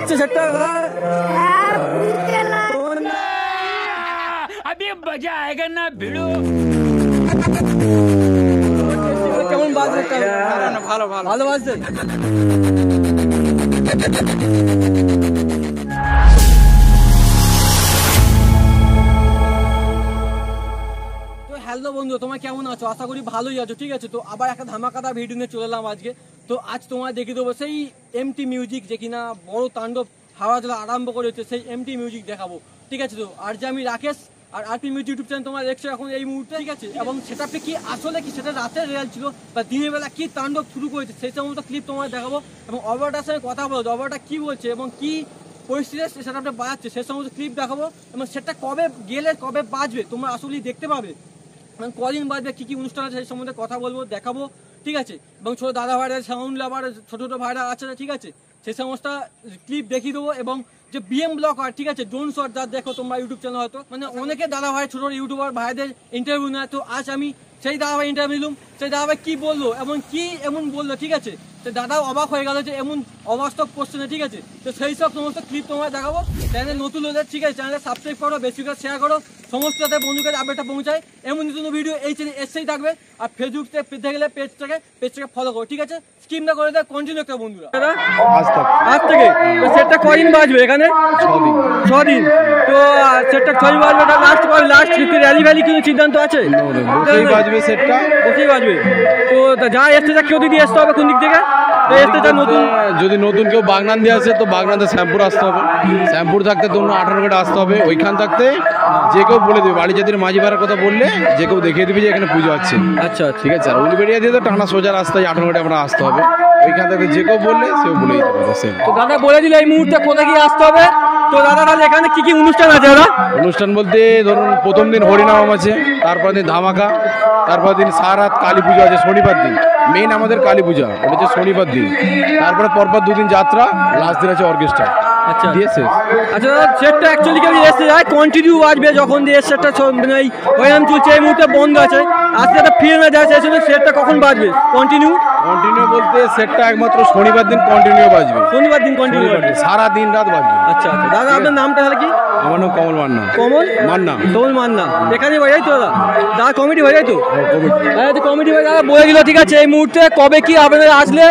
যাচ্ছে সেটা अभी मजा आएगा ना भिड़ो। কেমন বাজছে? ভালো ভালো ভালো বাজছে। হ্যালো বন্ধু, তোমরা কেমন আছো? আশা করি ভালোই আছো। ঠিক আছে, তো আবার একটা ধামাকাদার ভিডিও নিয়ে চলে এলাম আজকে। তো আজ তোমার দেখিয়ে দেবো সেই এমটি মিউজিক, যে কিনা বড় তাণ্ডব হাওয়া তোলা আরম্ভ করেছে, সেই এমটি মিউজিক দেখাবো। ঠিক আছে, তো আর যে আমি রাকেশ আর আরপি মিউজিক ইউটিউব চ্যানেল তোমরা দেখছো এখন এই মুহূর্তে। ঠিক আছে, এবং সেটাতে কি আসলে কি সেটা রাতের রিয়াল ছিল বা দিনের বেলা কি তাণ্ডব শুরু করেছে সেই সমস্ত ক্লিপ তোমার দেখাবো, এবং অবয়টার সঙ্গে কথা বলবো, অবয়টা কি বলছে এবং কি পরিস্থিতি সেটা আপনি বাজাচ্ছে সেই সমস্ত ক্লিপ দেখাবো, এবং সেটা কবে গেলে কবে বাজবে তোমরা আসলেই দেখতে পাবে, কদিন বাজবে, কি কি অনুষ্ঠান আছে সেই সম্বন্ধে কথা বলবো, দেখাবো। ঠিক আছে, এবং ছোটো দাদা ভাইরা সাউন্ড লাভার ছোটো ছোটো ভাইরা আছে, ঠিক আছে, সেই সমস্ত ক্লিপ দেখিয়ে দেবো। এবং যে বিএম ব্লগ হয়, ঠিক আছে, ড্রোন শট যা দেখো তোমরা ইউটিউব চ্যানেল হয়তো, মানে অনেকে দাদা ভাই ছোটো ইউটিউবার ভাইদের ইন্টারভিউ নেয়। তো আজ আমি সেই দাদা ভাই ইন্টারভিউ নিলাম, সেই দাদা ভাই কী বললো এবং কি এমন বললো, ঠিক আছে, তো দাদাও অবাক হয়ে গেল যে এমন অবাস্তব কোশ্চেনে। ঠিক আছে, তো সেই সব সমস্ত ক্লিপ তোমার দেখাবো। চ্যানেল নতুন হলে, ঠিক আছে, চ্যানেলে সাবস্ক্রাইব করো, বেশি করে শেয়ার করো, সমস্ত যাতে বন্ধুকে আপডেটটা পৌঁছায়। এমন নতুন ভিডিও এই চ্যানেল এসেই থাকবে। আর ফেসবুক থেকে পেতে গেলে পেজটাকে ফলো করো। ঠিক আছে, স্কিম না করে দেয়, কন্টিনিউ একটা বন্ধুরা আজ থেকে। তো সেটটা কদিন বাজবে এখানে? 6 দিন। তো সেটটা 6 দিন বাজবে। লাস্ট র্যালি ভ্যালি কিছু সিদ্ধান্ত আছে? বাজবে সেটটা, বসেই বাজবে। তো যা এসতে যা কেউ দিদি আসতে হবে কোন দিক থেকে? যদি নতুন কেউ বাগনান দিয়ে আসে তো বাগনাতে শ্যামপুর আসতে হবে, শ্যামপুর থাকতে তো 18 গেটে আসতে হবে। ওইখান থাকতে যে কেউ বলে দেবে, বাড়ি জাতির মাঝি ভাড়ার কথা বললে যে কেউ দেখিয়ে দেবে যে এখানে পুজো আছে। আচ্ছা, ঠিক আছে। আর উলবেড়িয়া দিয়ে তো টানা সোজা রাস্তায় 18 গেটে আমরা আসতে হবে। ওইখান থেকে যে কেউ বললে সেও বলে দিতে পারে। তো দাদা বলে দিলে এই মুহূর্তে কোথায় গিয়ে আসতে হবে। তো দাদা তাহলে এখানে কি কি অনুষ্ঠান আছে? অনুষ্ঠান বলতে ধরুন প্রথম দিন হরিনাম আছে, তারপর দিন ধামাকা, তারপর দিন সারাত কালী পুজো আছে শনিবার দিন, মেইন আমাদের কালী পূজা ওটা হচ্ছে শনিবার দিন। তারপরে পরপর 2 দিন যাত্রা, লাস্ট দিন আছে অর্কেস্ট্রা। আচ্ছা দিয়ে শেষ। আচ্ছা, সেটটা অ্যাকচুয়ালি কেউ এসে যায় কন্টিনিউ বাজবে, যখন দিয়ে সেটটা মানে হরিনাম চলছে এই মুহূর্তে বন্ধ আছে, আজকে একটা ফিরে না যায় সেই সময় সেটটা কখন বাজবে? কন্টিনিউ বলতে সেটটা একমাত্র শনিবার দিন কন্টিনিউ বাজবে। শনিবার দিন কন্টিনিউ বাজবে, সারা দিন রাত বাজবে। আচ্ছা আচ্ছা। দাদা আপনার নামটা তাহলে কি? আমার নাম কমল মান্না। কমল মান্না। এখানে হয়ে যায় তো দাদা কমিটি হয়ে যায় তো? কমিটি হয়ে দাদা বলে দিল। ঠিক আছে, এই মুহূর্তে কবে কি আপনাদের আসলে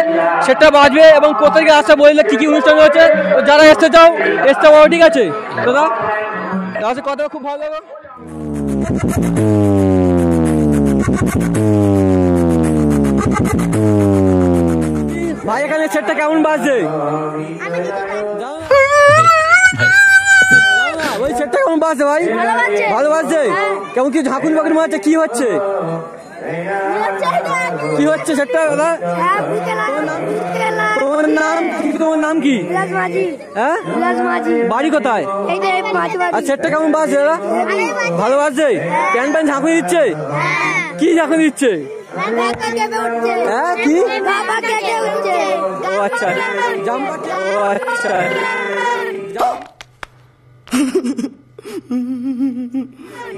সেটা বাজবে এবং কোথায় গিয়ে আসতে বললে কি কি অনুষ্ঠান হচ্ছে, যারা আসতে চাও আসতে পারো। ঠিক আছে দাদা, দাদা কথা খুব ভালো লাগলো ভাই। এখানে সেটটা কেমন বাজছে? ওই সেটটা কেমন বাজছে ভাই? ভালো বাজছে। কেমন কি ঝাঁকুনি বাকুনি মারছে? কি হচ্ছে সেটটা দাদা? তোমার নাম কি? হ্যাঁ, বাড়ি কোথায়? আর সেটটা কেমন বাজছে দাদা? ভালো বাজছে। প্যান ঝাঁকুনি দিচ্ছে? কি ঝাঁকুনি দিচ্ছে? হ্যাঁ কি? ও আচ্ছা, ও আচ্ছা,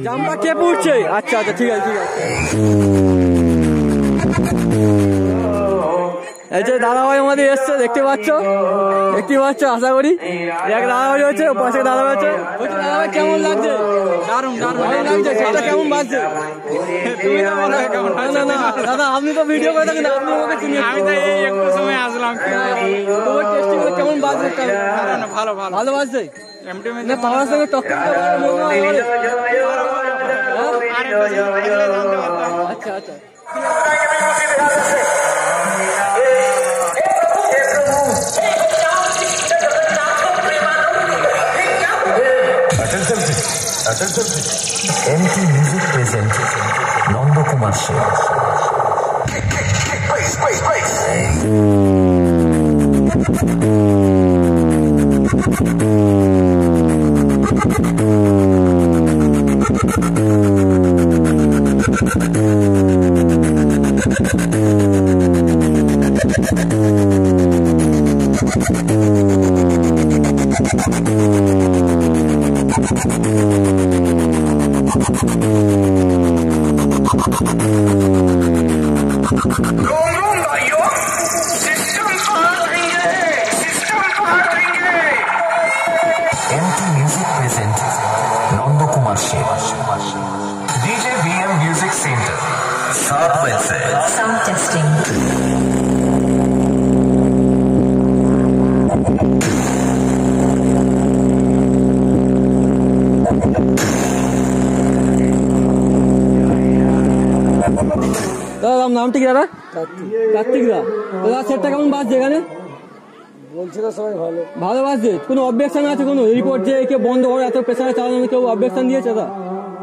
জাম্পা কে পড়ছে? আচ্ছা আচ্ছা, ঠিক আছে। এই যে দাদা ভাই আমাদের এসছে, দেখতে পাচ্ছ আশা করি। এক দাদা ভাই হচ্ছে, পাশে দাদা ভাই আছে। দাদা ভাই কেমন লাগছে? দারুণ লাগছে। সেটা কেমন বাজছে? না দাদা, আপনি তো ভিডিও করে থাকেন, আপনি আমাকে চিনি। আমি তো এই একটু সময় আসলাম। তোমার টেস্টিং কেমন বাজছে? ভালো বাজছে। পাওয়ার সঙ্গে টক্কর আচ্ছা আচ্ছা। MT music present Nandakumar Sen. হয়েছে। Sound testing. দাদা নামটা কি দাদা? কার্তিক দা। দাদা সেটটা কেমন বাজছে এখানে? বলছে তো সবাই ভালো। ভালো বাজছে? কোনো অবজেকশন আছে? কোনো রিপোর্ট যে কেউ বন্ধ করে এত প্রেসারে চালানো কেউ অবজেকশন দিয়েছে? দাদা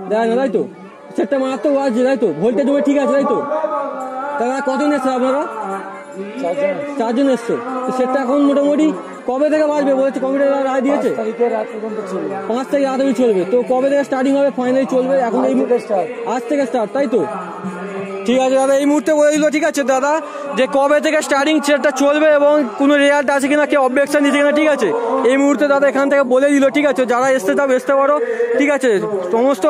দেয় না তাই তো? সেটটা মারাত্মক বাজছে তাই তো? ভোল্টেজ ঠিক আছে তাই তো? দাদা কজন এসছে আপনারা? 4 জন এসছো। সেটটা এখন মোটামুটি কবে থেকে বাজবে বলেছে? কমিটির রায় দিয়েছে 5 তারিখের রাত পর্যন্ত চলবে। 5 তারিখ রাত অবধি চলবে। তো কবে থেকে স্টার্টিং হবে? ফাইনালি চলবে এখন এই আজ থেকে স্টার্ট তাই তো? ঠিক আছে দাদা, এই মুহূর্তে বলে দিল ঠিক আছে দাদা যে কবে থেকে স্টার্টিং সেটটা চলবে এবং কোনো রেজাল্ট আছে কিনা, কেউ অবজেকশন দিচ্ছে কিনা। ঠিক আছে এই মুহূর্তে দাদা এখান থেকে বলে দিল। ঠিক আছে যারা আসতে চাও আসতে পারো। ঠিক আছে সমস্ত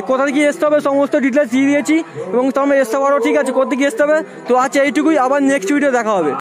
কোথা থেকে আসতে হবে সমস্ত ডিটেলস দিয়ে দিয়েছি এবং তোমরা আসতে পারো। ঠিক আছে কোথা থেকে আসতে হবে। তো আজ এইটুকুই, আবার নেক্সট ভিডিও দেখা হবে।